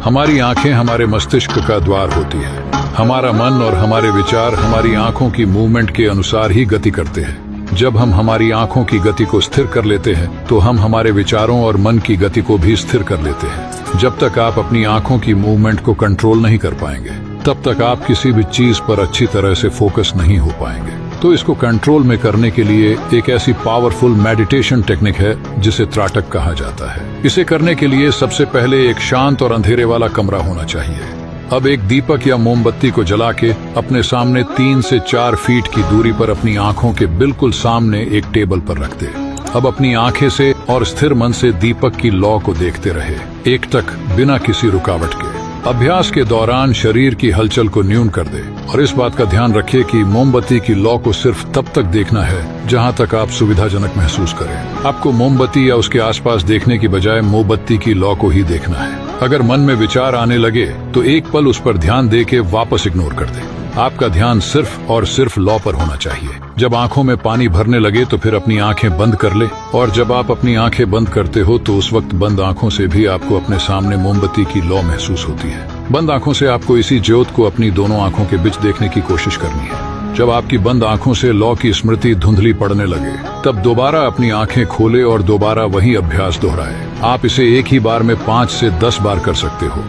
हमारी आंखें हमारे मस्तिष्क का द्वार होती है। हमारा मन और हमारे विचार हमारी आंखों की मूवमेंट के अनुसार ही गति करते हैं। जब हम हमारी आंखों की गति को स्थिर कर लेते हैं तो हम हमारे विचारों और मन की गति को भी स्थिर कर लेते हैं। जब तक आप अपनी आंखों की मूवमेंट को कंट्रोल नहीं कर पाएंगे तब तक आप किसी भी चीज पर अच्छी तरह से फोकस नहीं हो पाएंगे। तो इसको कंट्रोल में करने के लिए एक ऐसी पावरफुल मेडिटेशन टेक्निक है जिसे त्राटक कहा जाता है। इसे करने के लिए सबसे पहले एक शांत और अंधेरे वाला कमरा होना चाहिए। अब एक दीपक या मोमबत्ती को जला के अपने सामने 3 से 4 फीट की दूरी पर अपनी आंखों के बिल्कुल सामने एक टेबल पर रख दे। अब अपनी आंखें से और स्थिर मन से दीपक की लौ को देखते रहे, एकटक बिना किसी रुकावट के। अभ्यास के दौरान शरीर की हलचल को न्यून कर दे और इस बात का ध्यान रखिए कि मोमबत्ती की लौ को सिर्फ तब तक देखना है जहां तक आप सुविधाजनक महसूस करें। आपको मोमबत्ती या उसके आसपास देखने की बजाय मोमबत्ती की लौ को ही देखना है। अगर मन में विचार आने लगे तो एक पल उस पर ध्यान दे के वापस इग्नोर कर दे। आपका ध्यान सिर्फ और सिर्फ लौ पर होना चाहिए। जब आंखों में पानी भरने लगे तो फिर अपनी आंखें बंद कर ले, और जब आप अपनी आंखें बंद करते हो तो उस वक्त बंद आंखों से भी आपको अपने सामने मोमबत्ती की लौ महसूस होती है। बंद आंखों से आपको इसी ज्योत को अपनी दोनों आंखों के बीच देखने की कोशिश करनी है। जब आपकी बंद आंखों से लौ की स्मृति धुंधली पड़ने लगे तब दोबारा अपनी आंखें खोले और दोबारा वही अभ्यास दोहराए। आप इसे एक ही बार में 5 से 10 बार कर सकते हो।